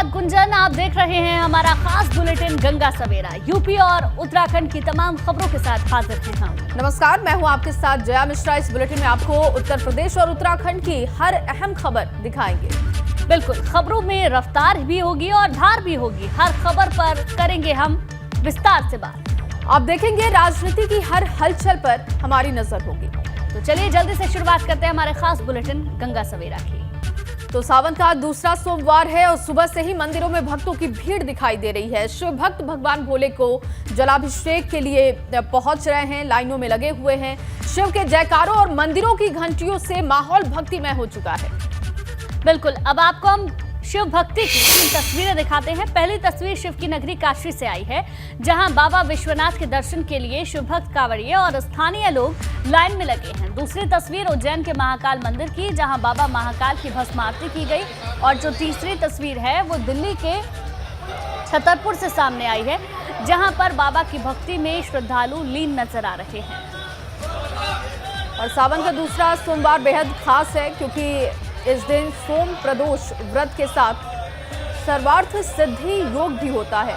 धन्यवाद गुंजन। आप देख रहे हैं हमारा खास बुलेटिन गंगा सवेरा। यूपी और उत्तराखंड की तमाम खबरों के साथ हाजिर हैं हम। नमस्कार, मैं हूं आपके साथ जया मिश्रा। इस बुलेटिन में आपको उत्तर प्रदेश और उत्तराखंड की हर अहम खबर दिखाएंगे। बिल्कुल, खबरों में रफ्तार भी होगी और धार भी होगी। हर खबर पर करेंगे हम विस्तार से बात। आप देखेंगे राजनीति की हर हलचल पर हमारी नजर होगी। तो चलिए जल्दी से शुरुआत करते हैं हमारे खास बुलेटिन गंगा सवेरा की। तो सावन का दूसरा सोमवार है और सुबह से ही मंदिरों में भक्तों की भीड़ दिखाई दे रही है। शिव भक्त भगवान भोले को जलाभिषेक के लिए पहुंच रहे हैं, लाइनों में लगे हुए हैं। शिव के जयकारों और मंदिरों की घंटियों से माहौल भक्तिमय हो चुका है। बिल्कुल, अब आपको हम शिव भक्ति की 3 तस्वीरें दिखाते हैं। पहली तस्वीर शिव की नगरी काशी से आई है, जहां बाबा विश्वनाथ के दर्शन के लिए शिव भक्त कांवड़िए और स्थानीय लोग लाइन में लगे हैं। दूसरी तस्वीर उज्जैन के महाकाल मंदिर की, जहां बाबा महाकाल की भस्म आरती की गई। और जो तीसरी तस्वीर है वो दिल्ली के छतरपुर से सामने आई है, जहां पर बाबा की भक्ति में श्रद्धालु लीन नजर आ रहे हैं। और सावन का दूसरा सोमवार बेहद खास है, क्योंकि इस दिन सोम प्रदोष व्रत के साथ सर्वार्थ सिद्धि योग भी होता है।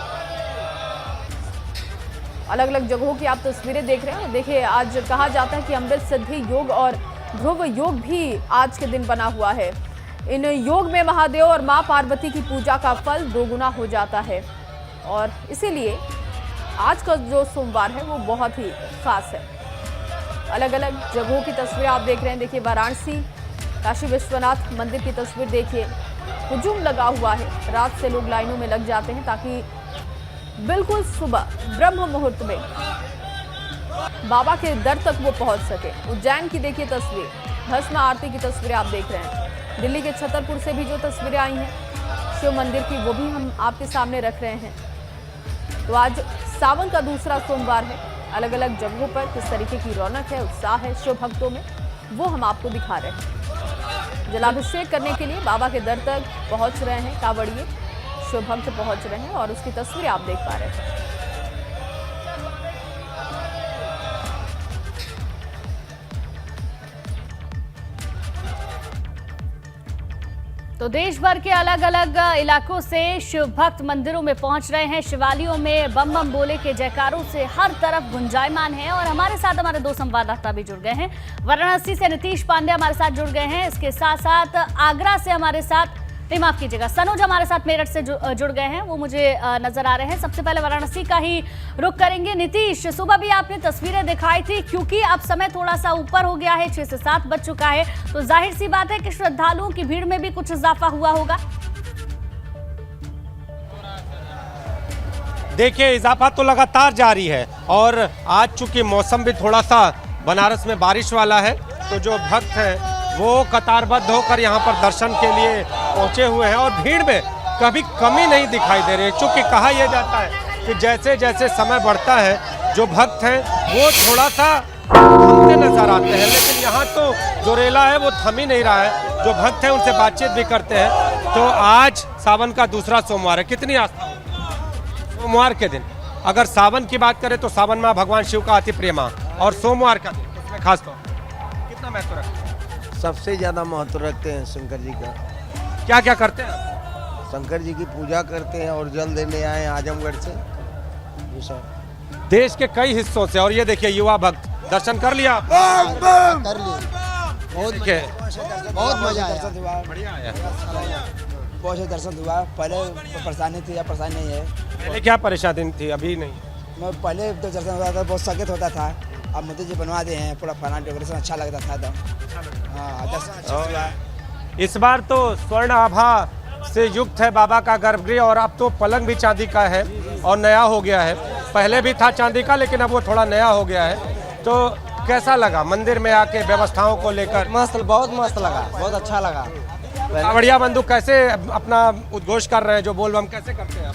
अलग अलग जगहों की आप तस्वीरें देख रहे हैं। देखिए, आज कहा जाता है कि अमृत सिद्धि योग और ध्रुव योग भी आज के दिन बना हुआ है। इन योग में महादेव और मां पार्वती की पूजा का फल 2 गुना हो जाता है और इसीलिए आज का जो सोमवार है वो बहुत ही खास है। अलग अलग जगहों की तस्वीरें आप देख रहे हैं। देखिए, वाराणसी काशी विश्वनाथ मंदिर की तस्वीर देखिए, हुजूम लगा हुआ है। रात से लोग लाइनों में लग जाते हैं ताकि बिल्कुल सुबह ब्रह्म मुहूर्त में बाबा के दर तक वो पहुंच सके। उज्जैन की देखिए तस्वीर, भस्म आरती की तस्वीरें आप देख रहे हैं। दिल्ली के छतरपुर से भी जो तस्वीरें आई हैं शिव मंदिर की, वो भी हम आपके सामने रख रहे हैं। तो आज सावन का दूसरा सोमवार है। अलग अलग जगहों पर किस तरीके की रौनक है, उत्साह है शिव भक्तों में, वो हम आपको दिखा रहे हैं। जलाभिषेक करने के लिए बाबा के दर तक पहुंच रहे हैं कांवड़िए, शिव भक्त पहुंच रहे हैं और उसकी तस्वीरें आप देख पा रहे हैं। तो देश भर के अलग अलग इलाकों से शिव भक्त मंदिरों में पहुंच रहे हैं। शिवालयों में बम बम बोले के जयकारों से हर तरफ गुंजायमान है। और हमारे साथ हमारे 2 संवाददाता भी जुड़ गए हैं। वाराणसी से नीतीश पांडे हमारे साथ जुड़ गए हैं। इसके साथ साथ आगरा से हमारे साथ, माफ कीजिएगा, सनोज हमारे साथ मेरठ से जुड़ गए हैं, वो मुझे नजर आ रहे हैं। सबसे पहले वाराणसी का ही रुख करेंगे। नीतीश, सुबह भी आपने तस्वीरें दिखाई थी, क्योंकि अब समय थोड़ा सा ऊपर हो गया है, 6 से 7 बज चुका है, तो जाहिर सी बात है कि श्रद्धालुओं की भीड़ में भी कुछ इजाफा हुआ होगा। देखिए, इजाफा तो लगातार जारी है और आज चूंकि मौसम भी थोड़ा सा बनारस में बारिश वाला है, तो जो भक्त हैं वो कतारबद्ध होकर यहाँ पर दर्शन के लिए पहुँचे हुए हैं और भीड़ में कभी कमी नहीं दिखाई दे रही है। चूँकि कहा यह जाता है कि जैसे जैसे समय बढ़ता है जो भक्त हैं वो थोड़ा सा थमते नजर आते हैं, लेकिन यहाँ तो जो रेला है वो थम ही नहीं रहा है। जो भक्त हैं उनसे बातचीत भी करते हैं। तो आज सावन का दूसरा सोमवार है, कितनी आस्था सोमवार के दिन। अगर सावन की बात करें तो सावन माह भगवान शिव का अति प्रिय माह, और सोमवार का दिन उसमें खास तौर कितना महत्व रखते हैं? सबसे ज़्यादा महत्व रखते हैं शंकर जी का। क्या क्या करते हैं? शंकर जी की पूजा करते हैं और जल देने आए हैं आजमगढ़ से। देश के कई हिस्सों से, और ये देखिए युवा भक्त दर्शन कर लिया। कर लिए, बहुत मजा आया, बढ़िया आया। बहुत से दर्शन हुआ। पहले परेशानी थी, या परेशानी नहीं है। पहले क्या परेशानी थी? अभी नहीं। मैं पहले तो दर्शन होता था, बहुत सकेत होता था। अब मोदी जी बनवा दे हैं, पूरा फना डेकोरेशन अच्छा लगता था एकदम। हाँ, दर्शन अच्छा हुआ। इस बार तो स्वर्ण आभा से युक्त है बाबा का गर्भगृह, और अब तो पलंग भी चांदी का है और नया हो गया है। पहले भी था चांदी का, लेकिन अब वो थोड़ा नया हो गया है। तो कैसा लगा मंदिर में आके व्यवस्थाओं को लेकर? मस्त, बहुत मस्त लगा, बहुत अच्छा लगा। कांवड़िया बंधु कैसे अपना उद्घोष कर रहे हैं, जो बोल बम कैसे करते हैं?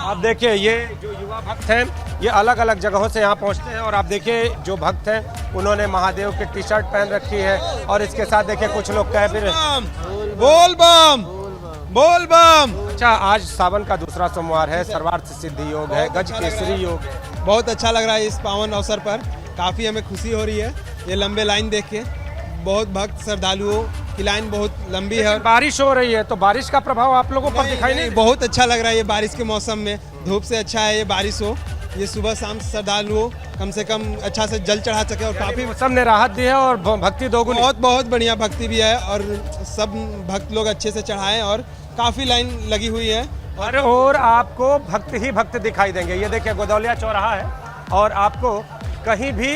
आप देखिए, ये जो युवा भक्त हैं ये अलग अलग जगहों से यहाँ पहुँचते हैं। और आप देखिए जो भक्त हैं उन्होंने महादेव की टी-शर्ट पहन रखी है, और इसके साथ देखिए कुछ लोग कह भी रहे बोल बम बोल बम। अच्छा, आज सावन का दूसरा सोमवार है, सर्वार्थ सिद्धि योग है, गज केसरी योग है। बहुत अच्छा लग रहा है इस पावन अवसर पर, काफ़ी हमें खुशी हो रही है ये लंबे लाइन देख के। बहुत भक्त श्रद्धालुओं की लाइन बहुत लंबी है। और बारिश हो रही है तो बारिश का प्रभाव आप लोगों पर दिखाई नहीं? बहुत अच्छा लग रहा है ये बारिश के मौसम में। धूप से अच्छा है ये बारिश हो, ये सुबह शाम श्रद्धालुओं कम से कम अच्छा से जल चढ़ा सके। और काफ़ी मौसम ने राहत दी है और भक्ति दोगुनी। बहुत बढ़िया भक्ति भी है और सब भक्त लोग अच्छे से चढ़ाएं और काफ़ी लाइन लगी हुई है। और आपको भक्त ही भक्त दिखाई देंगे। ये देखिए गोदौलिया चौराहा है और आपको कहीं भी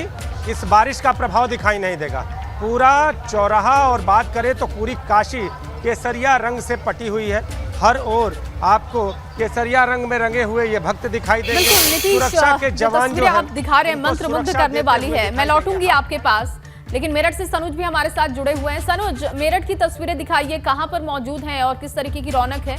इस बारिश का प्रभाव दिखाई नहीं देगा। पूरा चौराहा और बात करें तो पूरी काशी केसरिया रंग से पटी हुई है। हर ओर आपको केसरिया रंग में रंगे हुए ये भक्त दिखाई देंगे। बिल्कुल नीतीश, सुरक्षा के जवान जो आप दिखा रहे हैं मंत्रमुग्ध करने वाली है। मैं लौटूंगी आपके पास, लेकिन मेरठ से सनुज भी हमारे साथ जुड़े हुए हैं। सनुज, मेरठ की तस्वीरें दिखाइए, कहां पर मौजूद हैं और किस तरीके की रौनक है?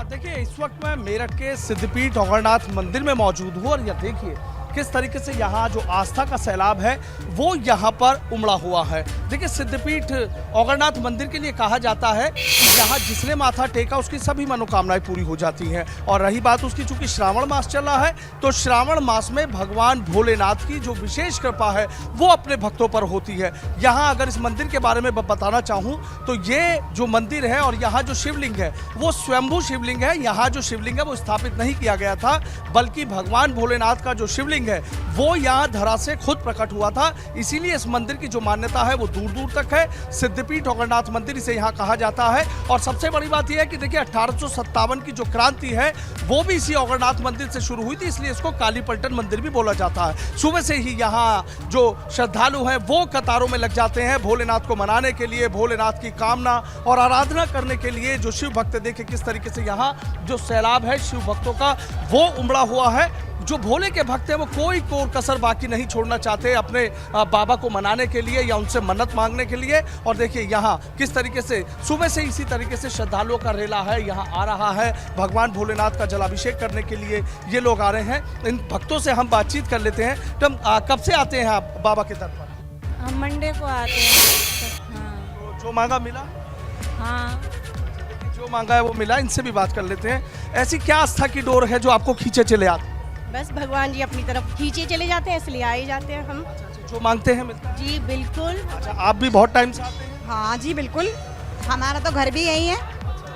देखिए, इस वक्त मैं मेरठ के सिद्धपीठ औगरनाथ मंदिर में मौजूद हूँ और यह देखिए किस तरीके से यहाँ जो आस्था का सैलाब है वो यहाँ पर उमड़ा हुआ है। देखिए, सिद्धपीठ औगरनाथ मंदिर के लिए कहा जाता है कि यहाँ जिसने माथा टेका उसकी सभी मनोकामनाएं पूरी हो जाती हैं। और रही बात उसकी, चूंकि श्रावण मास चल रहा है तो श्रावण मास में भगवान भोलेनाथ की जो विशेष कृपा है वो अपने भक्तों पर होती है। यहाँ अगर इस मंदिर के बारे में बताना चाहूँ तो ये जो मंदिर है और यहाँ जो शिवलिंग है वो स्वयंभू शिवलिंग है। यहाँ जो शिवलिंग है वो स्थापित नहीं किया गया था, बल्कि भगवान भोलेनाथ का जो शिवलिंग है वो यहाँ धरा से खुद प्रकट हुआ था। इसीलिए इस मंदिर की जो मान्यता है वो दूर दूर तक है। सिद्धपीठ औगरनाथ मंदिर इसे यहाँ कहा जाता है। और सबसे बड़ी बात यह है कि देखिए 1857 की जो क्रांति है वो भी इसी औगरनाथ मंदिर से शुरू हुई थी, इसलिए इसको काली पलटन मंदिर भी बोला जाता है। सुबह से ही यहाँ जो श्रद्धालु हैं वो कतारों में लग जाते हैं भोलेनाथ को मनाने के लिए, भोलेनाथ की कामना और आराधना करने के लिए। जो शिव भक्त देखे किस तरीके से यहाँ जो सैलाब है शिव भक्तों का वो उमड़ा हुआ है। जो भोले के भक्त हैं वो कोई कोर कसर बाकी नहीं छोड़ना चाहते अपने बाबा को मनाने के लिए या उनसे मन्नत मांगने के लिए। और देखिए यहाँ किस तरीके से सुबह से इसी तरीके से श्रद्धालुओं का रेला है यहाँ आ रहा है। भगवान भोलेनाथ का जलाभिषेक करने के लिए ये लोग आ रहे हैं। इन भक्तों से हम बातचीत कर लेते हैं। तो कब से आते हैं आप बाबा के दर पर? हम मंडे को आते हैं। हाँ। जो मांगा मिला? हाँ, जो मांगा है वो मिला। इनसे भी बात कर लेते हैं। ऐसी क्या आस्था की डोर है जो आपको खींचे चले आते? बस भगवान जी अपनी तरफ खींचे चले जाते हैं, इसलिए आ ही जाते हैं हम। जो मांगते हैं मिलता है? जी बिल्कुल। अच्छा, आप भी बहुत टाइम से आते हैं? हाँ जी बिल्कुल, हमारा तो घर भी यही है,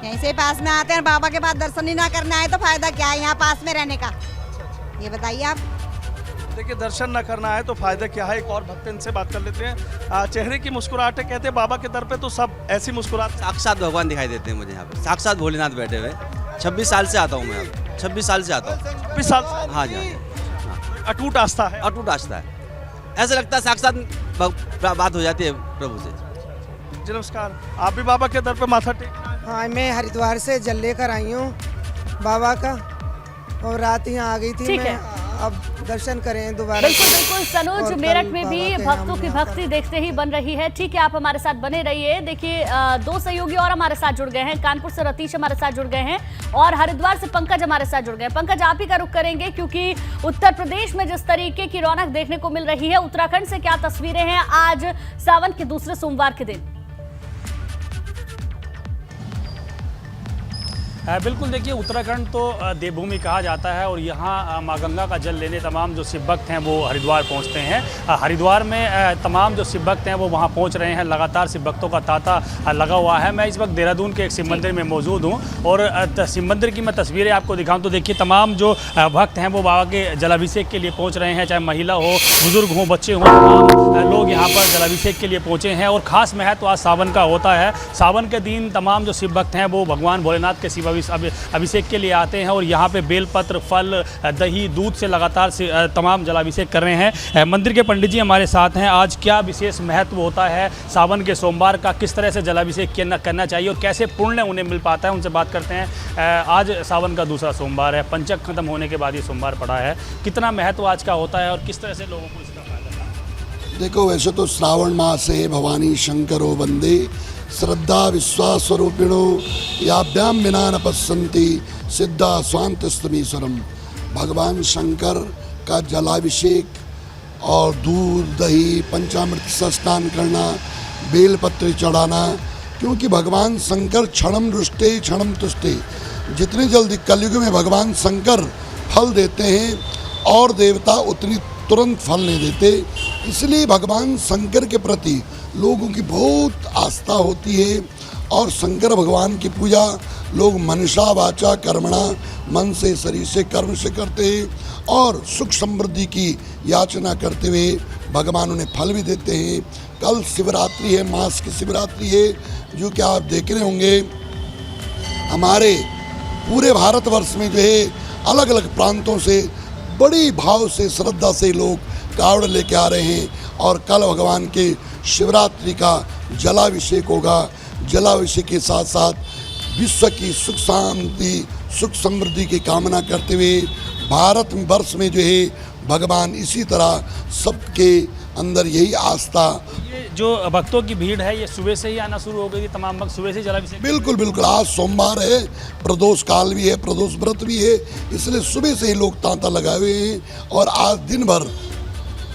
यहीं से पास में आते हैं। बाबा के पास दर्शन ही ना करने आए तो फायदा क्या है यहाँ पास में रहने का, ये बताइए आप। देखिए, दर्शन न करना है तो फायदा क्या है। एक और भक्त इनसे बात कर लेते हैं। चेहरे की मुस्कुराहट है, कहते हैं बाबा के दर पे तो सब ऐसी मुस्कुराहट। साक्षात भगवान दिखाई देते हैं मुझे यहाँ पे, साक्षात भोलेनाथ बैठे हुए। 26 साल से आता हूँ मैं, अब 26 साल से आता हूँ। 26 साल से? हाँ जी, अटूट आस्था है? अटूट आस्था है। ऐसा लगता है साक्षात बात हो जाती है प्रभु से। जी नमस्कार, आप भी बाबा के दर पे माथा टेकना है? हाँ, मैं हरिद्वार से जल लेकर आई हूँ बाबा का और रात यहाँ आ गई थी। ठीक मैं है। अब दर्शन करें दोबारा। बिल्कुल बिल्कुल सनोज, मेरठ में भी भक्तों की भक्ति देखते ही बन रही है। ठीक है, आप हमारे साथ बने रहिए। देखिए, दो सहयोगी और हमारे साथ जुड़ गए हैं। कानपुर से रतीश हमारे साथ जुड़ गए हैं और हरिद्वार से पंकज हमारे साथ जुड़ गए। पंकज, आप ही का रुख करेंगे क्योंकि उत्तर प्रदेश में जिस तरीके की रौनक देखने को मिल रही है, उत्तराखंड से क्या तस्वीरें हैं आज सावन के दूसरे सोमवार के दिन? बिल्कुल, देखिए उत्तराखंड तो देवभूमि कहा जाता है और यहाँ माँ गंगा का जल लेने तमाम जो शिव भक्त हैं वो हरिद्वार पहुँचते हैं। हरिद्वार में तमाम जो शिव भक्त हैं वो वहाँ पहुँच रहे हैं। लगातार शिव भक्तों का तांता लगा हुआ है। मैं इस वक्त देहरादून के एक शिव मंदिर में मौजूद हूँ और शिव मंदिर की मैं तस्वीरें आपको दिखाऊँ तो देखिए तमाम जो भक्त हैं वो बाबा के जलाभिषेक के लिए पहुँच रहे हैं। चाहे महिला हो, बुजुर्ग हो, बच्चे हों, तमाम लोग यहाँ पर जलाभिषेक के लिए पहुँचे हैं। और ख़ास महत्व आज सावन का होता है। सावन के दिन तमाम जो शिव भक्त हैं वो भगवान भोलेनाथ के शिव अभिषेक के लिए आते हैं और यहाँ पे बेलपत्र, फल, दही, दूध से लगातार से तमाम जलाभिषेक कर रहे हैं। मंदिर के पंडित जी हमारे साथ हैं। आज क्या विशेष महत्व होता है सावन के सोमवार का, किस तरह से जलाभिषेक करना चाहिए और कैसे पुण्य उन्हें मिल पाता है, उनसे बात करते हैं। आज सावन का दूसरा सोमवार है, पंचक खत्म होने के बाद ये सोमवार पड़ा है। कितना महत्व आज का होता है और किस तरह से लोगों को इसका फायदा है? देखो, वैसे तो श्रावण मास है, भवानी शंकरो वंदे श्रद्धा विश्वास स्वरूपिणो याभ्याम विना न पश्यन्ति सिद्धा स्वांतस्तमीश्वरम। भगवान शंकर का जलाभिषेक और दूध, दही, पंचामृत से स्नान करना, बेलपत्र चढ़ाना, क्योंकि भगवान शंकर क्षणम रुष्टे क्षणम तुष्टे। जितनी जल्दी कलयुग में भगवान शंकर फल देते हैं और देवता उतनी तुरंत फल नहीं देते। इसलिए भगवान शंकर के प्रति लोगों की बहुत आस्था होती है और शंकर भगवान की पूजा लोग मनसा वाचा कर्मणा, मन से, शरीर से, कर्म से करते हैं और सुख समृद्धि की याचना करते हुए भगवान उन्हें फल भी देते हैं। कल शिवरात्रि है, मास की शिवरात्रि है, जो कि आप देख रहे होंगे हमारे पूरे भारतवर्ष में जो है अलग अलग प्रांतों से बड़ी भाव से, श्रद्धा से लोग कावड़ लेके आ रहे हैं और कल भगवान के शिवरात्रि का जलाभिषेक होगा। जलाभिषेक के साथ साथ विश्व की सुख शांति, सुख समृद्धि की कामना करते हुए भारत वर्ष में जो है भगवान इसी तरह सबके अंदर यही आस्था। ये जो भक्तों की भीड़ है ये सुबह से ही आना शुरू हो गई थी, तमाम भक्त सुबह से जलाभिषेक? बिल्कुल बिल्कुल, आज सोमवार है, प्रदोष काल भी है, प्रदोष व्रत भी है, इसलिए सुबह से ही लोग तांता लगाए हुए हैं और आज दिन भर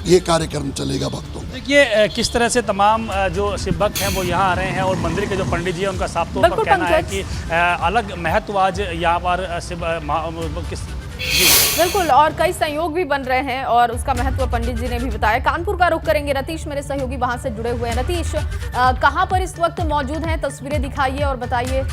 ये कार्यक्रम चलेगा भक्तों। देखिए किस तरह से तमाम जो शिव भक्त हैं वो यहाँ आ रहे हैं और मंदिर के जो पंडित जी हैं उनका साफ तौर पर कहना है कि अलग महत्व आज यहाँ पर शिव बिल्कुल, और कई संयोग भी बन रहे हैं और उसका महत्व पंडित जी ने भी बताया। कानपुर का रुख करेंगे, रतीश मेरे सहयोगी वहां से जुड़े हुए हैं। रतीश, कहां पर इस वक्त मौजूद हैं, तस्वीरें दिखाइए और बताइए।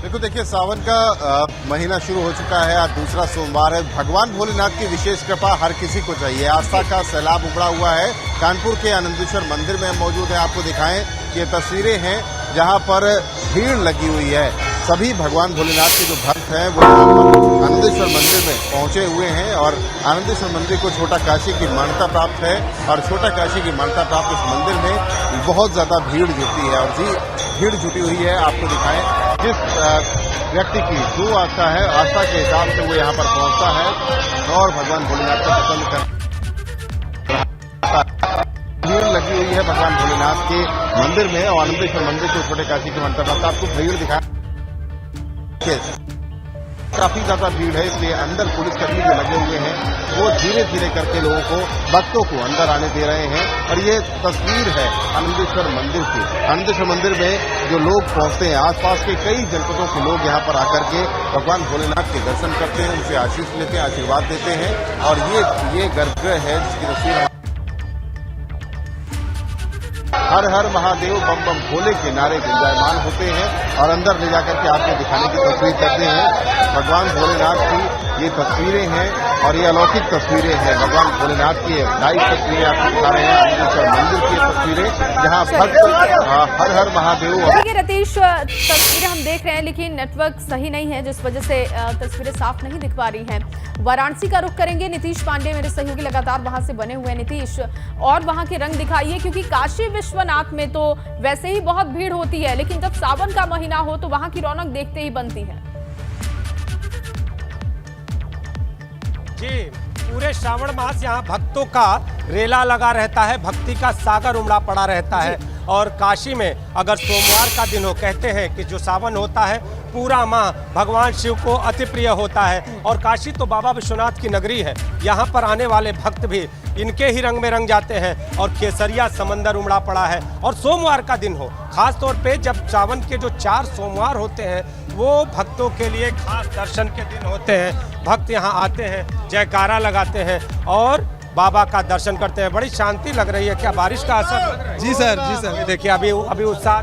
देखो, देखिए सावन का महीना शुरू हो चुका है, आज दूसरा सोमवार है। भगवान भोलेनाथ की विशेष कृपा हर किसी को चाहिए। आस्था का सैलाब उमड़ा हुआ है। कानपुर के आनंदेश्वर मंदिर में मौजूद है, आपको दिखाएं ये तस्वीरें हैं जहां पर भीड़ लगी हुई है। सभी भगवान भोलेनाथ के जो भक्त हैं वो यहाँ पर आनंदेश्वर मंदिर में पहुंचे हुए हैं और आनंदेश्वर मंदिर को छोटा काशी की मान्यता प्राप्त है और छोटा काशी की मान्यता प्राप्त इस मंदिर में बहुत ज्यादा भीड़ जुटी है और भीड़ जुटी हुई है। आपको दिखाएं, जिस व्यक्ति की जो आस्था है, आस्था के हिसाब से वो यहाँ पर पहुंचता है और भगवान भोलेनाथ को पसंद कर भीड़ लगी हुई है भगवान भोलेनाथ के मंदिर में और आनंदेश्वर मंदिर को छोटे काशी की मान्यता प्राप्त। आपको भीड़ दिखा, काफी ज्यादा भीड़ है, इसलिए अंदर पुलिसकर्मी जो लगे हुए हैं वो धीरे धीरे करके लोगों को, भक्तों को अंदर आने दे रहे हैं। और ये तस्वीर है आनंदेश्वर मंदिर की। आनंदेश्वर मंदिर में जो लोग पहुंचते हैं, आसपास के कई जनपदों के लोग यहाँ पर आकर के भगवान भोलेनाथ के दर्शन करते हैं, उनसे आशीष लेते हैं, आशीर्वाद देते हैं। और ये गर्भगृह है जिसकी तस्वीर हर हर महादेव बम बम भोले के नारे गुंजायमान होते हैं और अंदर ले जाकर के आपको दिखाने की तस्वीर करते हैं। भगवान भोलेनाथ की ये तस्वीरें हैं और ये अलौकिक तस्वीरें हैं। भगवान भोलेनाथ की लाइव तस्वीरें आपको दिखा रहे हैं, आनंदेश्वर मंदिर की तस्वीरें जहां भक्त हर हर महादेव। देखिए रतीश, तस्वीरें हम देख रहे हैं लेकिन नेटवर्क सही नहीं है, जिस वजह से तस्वीरें साफ नहीं दिख पा रही हैं। वाराणसी का रुख करेंगे, नीतीश पांडे मेरे सहयोगी लगातार वहां से बने हुए हैं। नीतीश, और वहां के रंग दिखाइए, क्योंकि काशी विश्वनाथ में तो वैसे ही बहुत भीड़ होती है, लेकिन जब सावन का महीना हो तो वहां की रौनक देखते ही बनती है। जी, पूरे श्रावण मास यहाँ भक्तों का रेला लगा रहता है, भक्ति का सागर उमड़ा पड़ा रहता है। और काशी में अगर सोमवार का दिन हो, कहते हैं कि जो सावन होता है पूरा माह भगवान शिव को अति प्रिय होता है और काशी तो बाबा विश्वनाथ की नगरी है। यहाँ पर आने वाले भक्त भी इनके ही रंग में रंग जाते हैं और केसरिया समंदर उमड़ा पड़ा है। और सोमवार का दिन हो, खास तौर पे जब सावन के जो 4 सोमवार होते हैं वो भक्तों के लिए खास दर्शन के दिन होते हैं। भक्त यहाँ आते हैं, जयकारा लगाते हैं और बाबा का दर्शन करते हैं। बड़ी शांति लग रही है। क्या बारिश का असर लग रहा है? जी सर, जी सर। देखिए अभी उत्साह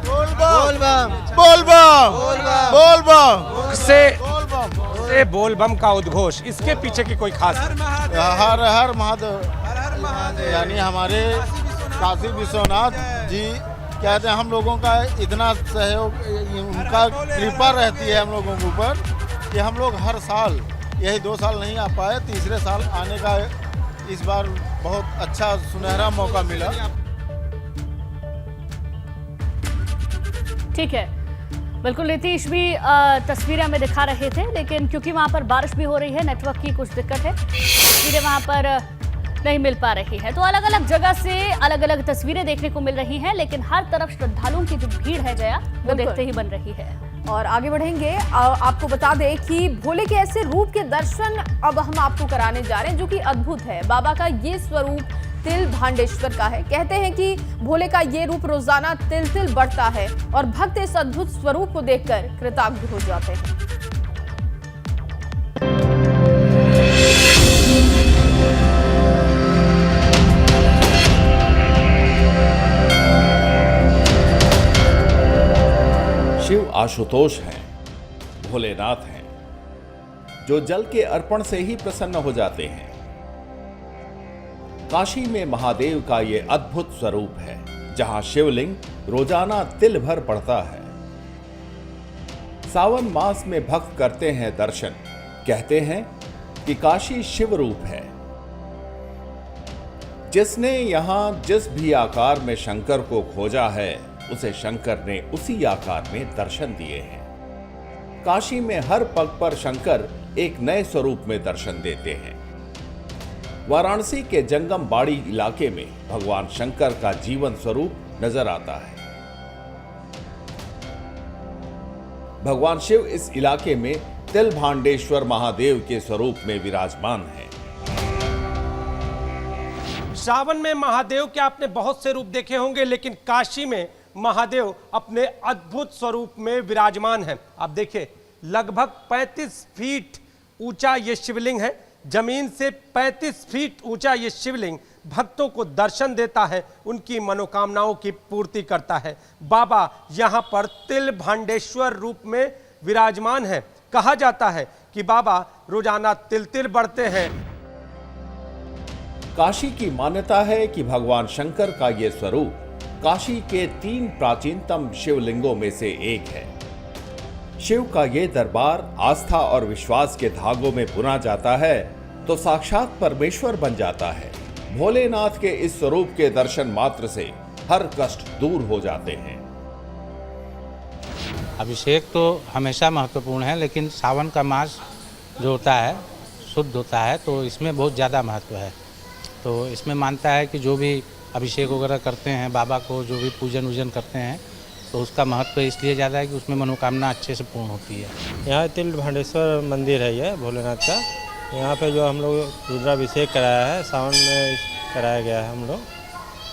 से बोल बम का उद्घोष, इसके पीछे की कोई खास हर हर महादेव, यानी हमारे काशी विश्वनाथ जी कहते हैं हम लोगों का इतना सहयोग, उनका कृपा रहती है हम लोगों के ऊपर कि हम लोग हर साल, यही 2 साल नहीं आ पाए, तीसरे साल आने का इस बार बहुत अच्छा सुनहरा मौका मिला। ठीक है, बिल्कुल नीतीश भी तस्वीरें हमें दिखा रहे थे, लेकिन क्योंकि वहां पर बारिश भी हो रही है, नेटवर्क की कुछ दिक्कत है, तस्वीरें वहां पर नहीं मिल पा रही है। तो अलग अलग जगह से अलग अलग तस्वीरें देखने को मिल रही हैं, लेकिन हर तरफ श्रद्धालुओं की जो भीड़ है जया, वो देखते ही बन रही है। और आगे बढ़ेंगे, आपको बता दें कि भोले के ऐसे रूप के दर्शन अब हम आपको कराने जा रहे हैं जो कि अद्भुत है। बाबा का ये स्वरूप तिल भांडेश्वर का है। कहते हैं कि भोले का ये रूप रोजाना तिल तिल बढ़ता है और भक्त इस अद्भुत स्वरूप को देखकर कृतार्थ हो जाते हैं। शिव आशुतोष हैं, भोलेनाथ हैं, जो जल के अर्पण से ही प्रसन्न हो जाते हैं। काशी में महादेव का ये अद्भुत स्वरूप है, जहां शिवलिंग रोजाना तिल भर बढ़ता है। सावन मास में भक्त करते हैं दर्शन। कहते हैं कि काशी शिव रूप है। जिसने यहां जिस भी आकार में शंकर को खोजा है, उसे शंकर ने उसी आकार में दर्शन दिए हैं। काशी में हर पग पर शंकर एक नए स्वरूप में दर्शन देते हैं। वाराणसी के जंगम बाड़ी इलाके में भगवान शंकर का जीवन स्वरूप नजर आता है। भगवान शिव इस इलाके में तिल भांडेश्वर महादेव के स्वरूप में विराजमान हैं। सावन में महादेव के आपने बहुत से रूप देखे होंगे, लेकिन काशी में महादेव अपने अद्भुत स्वरूप में विराजमान हैं। आप देखिए, लगभग 35 फीट ऊंचा ये शिवलिंग है। जमीन से 35 फीट ऊंचा ये शिवलिंग भक्तों को दर्शन देता है, उनकी मनोकामनाओं की पूर्ति करता है। बाबा यहाँ पर तिल भांडेश्वर रूप में विराजमान है। कहा जाता है कि बाबा रोजाना तिल तिल बढ़ते हैं। काशी की मान्यता है कि भगवान शंकर का ये स्वरूप काशी के 3 प्राचीनतम शिवलिंगों में से एक है। शिव का ये दरबार आस्था और विश्वास के धागों में बुना जाता है तो साक्षात परमेश्वर बन जाता है। भोलेनाथ के इस स्वरूप के दर्शन मात्र से हर कष्ट दूर हो जाते हैं। अभिषेक तो हमेशा महत्वपूर्ण है, लेकिन सावन का मास जो होता है शुद्ध होता है, तो इसमें बहुत ज़्यादा महत्व है। तो इसमें मानता है कि जो भी अभिषेक वगैरह करते हैं, बाबा को जो भी पूजन वूजन करते हैं, तो उसका महत्व इसलिए ज़्यादा है कि उसमें मनोकामना अच्छे से पूर्ण होती है। यहाँ तिल भांडेश्वर मंदिर है ये भोलेनाथ का। यहाँ पे जो हम लोग रुद्राभिषेक कराया है, सावन में कराया गया है हम लोग,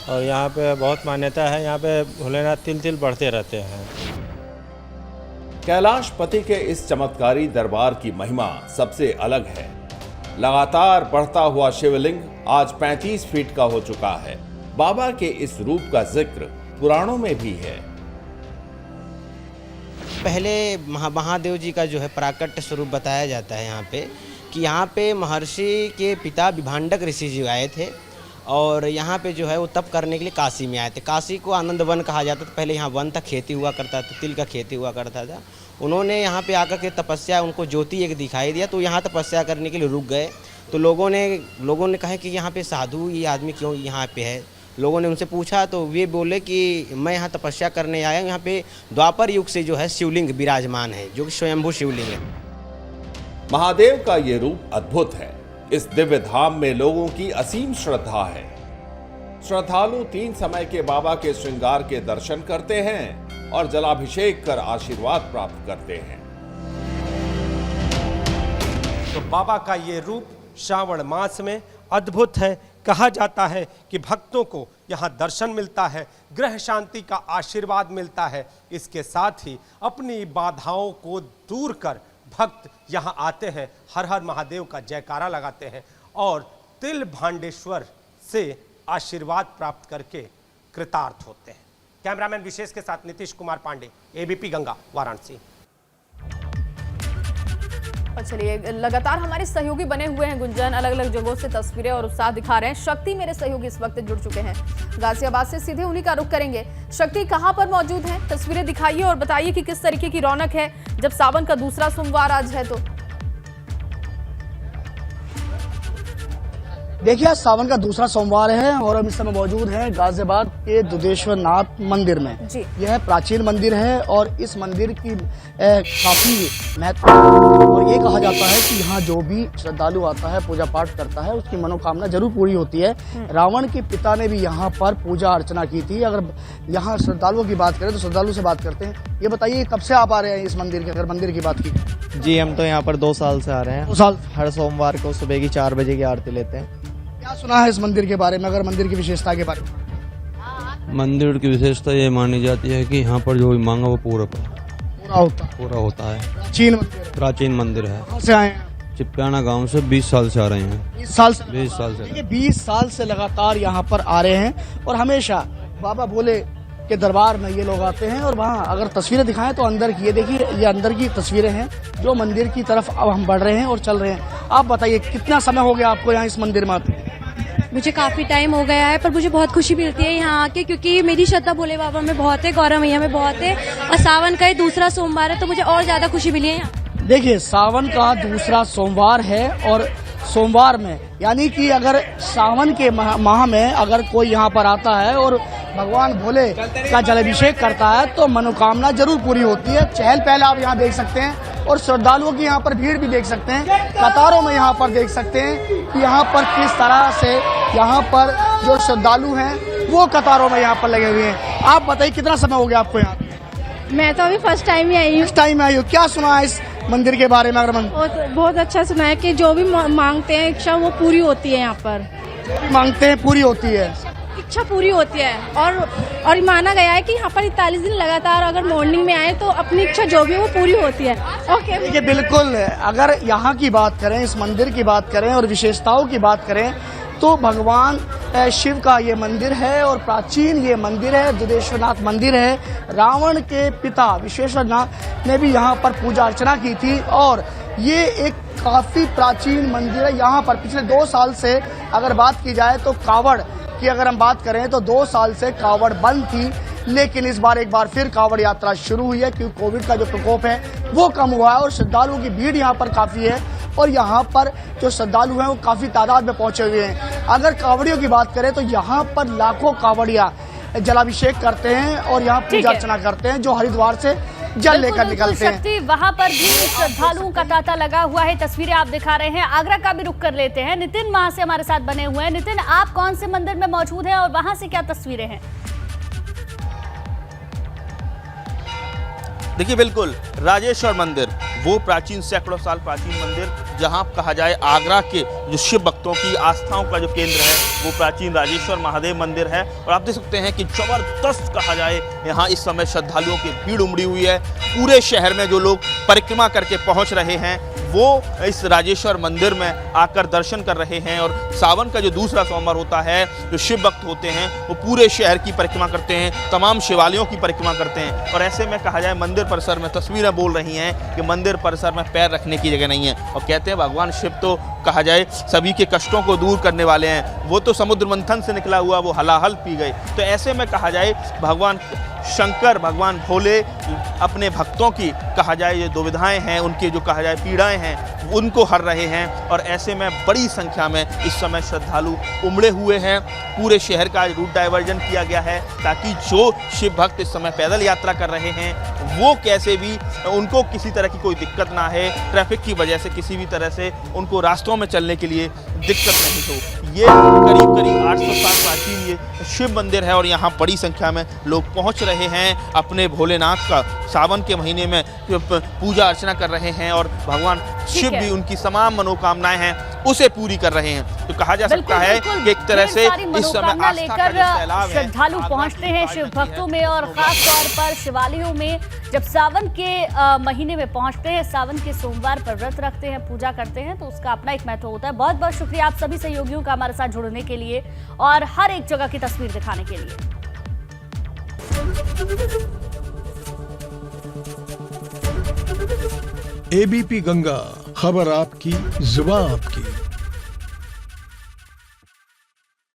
और यहाँ पे बहुत मान्यता है। यहाँ पे भोलेनाथ तिल तिल बढ़ते रहते हैं। कैलाशपति के इस चमत्कारी दरबार की महिमा सबसे अलग है। लगातार बढ़ता हुआ शिवलिंग आज 35 फीट का हो चुका है। बाबा के इस रूप का जिक्र पुराणों में भी है। पहले महादेव जी का जो है प्राकट्य स्वरूप बताया जाता है यहाँ पे, कि यहाँ पे महर्षि के पिता विभांडक ऋषि जी आए थे और यहाँ पे जो है वो तप करने के लिए काशी में आए थे। काशी को आनंद वन कहा जाता था। पहले यहाँ वन था, खेती हुआ करता था, तिल का खेती हुआ करता था। उन्होंने यहाँ पे आकर के तपस्या, उनको ज्योति एक दिखाई दिया, तो यहाँ तपस्या करने के लिए रुक गए। तो लोगों ने कहा कि यहाँ पे साधु ये आदमी क्यों यहाँ पे है। लोगों ने उनसे पूछा तो वे बोले कि मैं यहाँ तपस्या करने आया हूँ। यहाँ पे द्वापर युग से जो है शिवलिंग विराजमान है, जो कि स्वयंभू शिवलिंग है। महादेव का ये रूप अद्भुत है। इस दिव्य धाम में लोगों की असीम श्रद्धा है। श्रद्धालु 3 समय के बाबा के श्रृंगार के दर्शन करते हैं और जलाभिषेक कर आशीर्वाद प्राप्त करते हैं। तो बाबा का ये रूप श्रावण मास में अद्भुत है। कहा जाता है कि भक्तों को यहाँ दर्शन मिलता है, ग्रह शांति का आशीर्वाद मिलता है। इसके साथ ही अपनी बाधाओं को दूर कर भक्त यहाँ आते हैं, हर हर महादेव का जयकारा लगाते हैं और तिल भांडेश्वर से आशीर्वाद प्राप्त करके कृतार्थ होते हैं। कैमरामैन विशेष के साथ नीतीश कुमार पांडे, एबीपी गंगा, वाराणसी। और चलिए, लगातार हमारे सहयोगी बने हुए हैं गुंजन, अलग अलग जगहों से तस्वीरें और उत्साह दिखा रहे हैं। शक्ति मेरे सहयोगी इस वक्त जुड़ चुके हैं गाजियाबाद से, सीधे उन्हीं का रुख करेंगे। शक्ति, कहां पर मौजूद हैं? तस्वीरें दिखाइए और बताइए कि किस तरीके की रौनक है जब सावन का दूसरा सोमवार आज है। तो देखिए, आज सावन का दूसरा सोमवार है और हम इस समय मौजूद हैं गाजियाबाद के दुधेश्वर नाथ मंदिर में। जी, यह प्राचीन मंदिर है और इस मंदिर की काफी महत्व और ये कहा जाता है कि यहाँ जो भी श्रद्धालु आता है, पूजा पाठ करता है, उसकी मनोकामना जरूर पूरी होती है। रावण के पिता ने भी यहाँ पर पूजा अर्चना की थी। अगर यहाँ श्रद्धालुओं की बात करें तो श्रद्धालु से बात करते हैं। ये बताइए, कब से आप आ रहे हैं इस मंदिर के? अगर मंदिर की बात की जी, हम तो यहाँ पर 2 साल से आ रहे हैं। 2 साल। हर सोमवार को सुबह की 4 बजे की आरती लेते हैं। क्या सुना है इस मंदिर के बारे में, अगर मंदिर की विशेषता के बारे में? मंदिर की विशेषता ये मानी जाती है कि यहाँ पर जो भी मांगा वो पूरा होता है। प्राचीन मंदिर है। कहाँ से आए हैं? चिपियाना गांव से 20 साल से आ रहे हैं। 20 साल से? 20 साल से। देखिए 20 साल से लगातार यहाँ पर आ रहे हैं और हमेशा बाबा भोले के दरबार में ये लोग आते हैं। और वहाँ अगर तस्वीरें दिखाएं तो अंदर की, ये देखिए ये अंदर की तस्वीरें हैं जो मंदिर की तरफ अब हम बढ़ रहे हैं और चल रहे हैं। आप बताइए कितना समय हो गया आपको यहाँ इस मंदिर में आते? मुझे काफ़ी टाइम हो गया है, पर मुझे बहुत खुशी मिलती है यहाँ आके, क्योंकि मेरी श्रद्धा भोले बाबा में बहुत है, गौरव मैया में बहुत है, और सावन का ये दूसरा सोमवार है तो मुझे और ज़्यादा खुशी मिली है यहाँ। देखिए सावन का दूसरा सोमवार है और सोमवार में यानी कि अगर सावन के माह में अगर कोई यहाँ पर आता है और भगवान भोले का जलाभिषेक करता है तो मनोकामना जरूर पूरी होती है। चहल पहल आप यहाँ देख सकते हैं और श्रद्धालुओं की यहाँ पर भीड़ भी देख सकते हैं। कतारों में यहाँ पर देख सकते हैं कि यहाँ पर किस तरह से यहाँ पर जो श्रद्धालु हैं वो कतारों में यहाँ पर लगे हुए हैं। आप बताइए कितना समय हो गया आपको यहाँ? मैं तो अभी फर्स्ट टाइम ही आई हूँ। फर्स्ट टाइम आई हूँ। क्या सुना है इस मंदिर के बारे में? अगर बहुत अच्छा सुना है कि जो भी मांगते हैं इच्छा वो पूरी होती है। यहाँ पर मांगते हैं पूरी होती है, इच्छा पूरी होती है। और माना गया है कि यहाँ पर 41 दिन लगातार अगर मॉर्निंग में आए तो अपनी इच्छा जो भी है वो पूरी होती है। ओके देखिए बिल्कुल, अगर यहाँ की बात करें, इस मंदिर की बात करें और विशेषताओं की बात करें तो भगवान शिव का ये मंदिर है और प्राचीन ये मंदिर है, जदेश्वरनाथ मंदिर है। रावण के पिता विश्वेश्वरनाथ ने भी यहाँ पर पूजा अर्चना की थी और ये एक काफी प्राचीन मंदिर है। यहाँ पर पिछले 2 साल से अगर बात की जाए तो कावड़ की अगर हम बात करें तो 2 साल से कावड़ बंद थी, लेकिन इस बार एक बार फिर कावड़ यात्रा शुरू हुई है क्योंकि कोविड का जो प्रकोप है वो कम हुआ है और श्रद्धालुओं की भीड़ यहाँ पर काफी है और यहाँ पर जो श्रद्धालु हैं वो काफी तादाद में पहुंचे हुए हैं। अगर कावड़ियों की बात करें तो यहाँ पर लाखों कावड़िया जलाभिषेक करते हैं और यहाँ पूजा अर्चना करते हैं जो हरिद्वार से जल लेकर निकलते हैं। शक्ति वहाँ पर भी श्रद्धालुओं का तांता लगा हुआ है। तस्वीरें आप दिखा रहे हैं। आगरा का भी रुख कर लेते हैं। नितिन वहाँ से हमारे साथ बने हुए हैं। नितिन, आप कौन से मंदिर में मौजूद हैं और वहाँ से क्या तस्वीरें हैं? देखिए बिल्कुल, राजेश्वर मंदिर वो प्राचीन, सैकड़ों साल प्राचीन मंदिर जहां कहा जाए आगरा के जो शिव भक्तों की आस्थाओं का जो केंद्र है वो प्राचीन राजेश्वर महादेव मंदिर है। और आप देख सकते हैं कि जबरदस्त कहा जाए यहाँ इस समय श्रद्धालुओं की भीड़ उमड़ी हुई है। पूरे शहर में जो लोग परिक्रमा करके पहुँच रहे हैं वो इस राजेश्वर मंदिर में आकर दर्शन कर रहे हैं। और सावन का जो दूसरा सोमवार होता है, जो शिव भक्त होते हैं वो पूरे शहर की परिक्रमा करते हैं, तमाम शिवालयों की परिक्रमा करते हैं। और ऐसे में कहा जाए मंदिर परिसर में तस्वीरें बोल रही हैं कि मंदिर परिसर में पैर रखने की जगह नहीं है। और कहते हैं भगवान शिव तो कहा जाए सभी के कष्टों को दूर करने वाले हैं। वो तो समुद्र मंथन से निकला हुआ वो हलाहल पी गए। तो ऐसे में कहा जाए भगवान शंकर, भगवान भोले अपने भक्तों की कहा जाए ये दुविधाएं हैं, उनकी जो कहा जाए पीड़ाएं हैं उनको हर रहे हैं। और ऐसे में बड़ी संख्या में इस समय श्रद्धालु उमड़े हुए हैं। पूरे शहर का रूट डाइवर्जन किया गया है ताकि जो शिव भक्त इस समय पैदल यात्रा कर रहे हैं वो कैसे भी उनको किसी तरह की कोई दिक्कत ना है, ट्रैफिक की वजह से किसी भी तरह से उनको रास्तों में चलने के लिए दिक्कत नहीं हो। ये करीब 800 साल प्राचीन ये शिव मंदिर है और यहाँ बड़ी संख्या में लोग पहुँच रहे हैं, अपने भोलेनाथ का सावन के महीने में पूजा अर्चना कर रहे हैं और भगवान शिव भी उनकी तमाम मनोकामनाएं हैं उसे पूरी कर रहे हैं। तो कहा जा सकता है कि एक तरह से इस समय आस्था का जो सैलाब है, श्रद्धालु पहुंचते हैं शिव भक्तों में और खास तौर पर शिवालयों में जब सावन के महीने में पहुंचते हैं, सावन के सोमवार पर व्रत रखते हैं, पूजा करते हैं तो उसका अपना एक महत्व होता है। बहुत बहुत शुक्रिया आप सभी सहयोगियों का हमारे साथ जुड़ने के लिए और हर एक जगह की तस्वीर दिखाने के लिए। एबीपी गंगा, खबर आपकी, जुबान आपकी।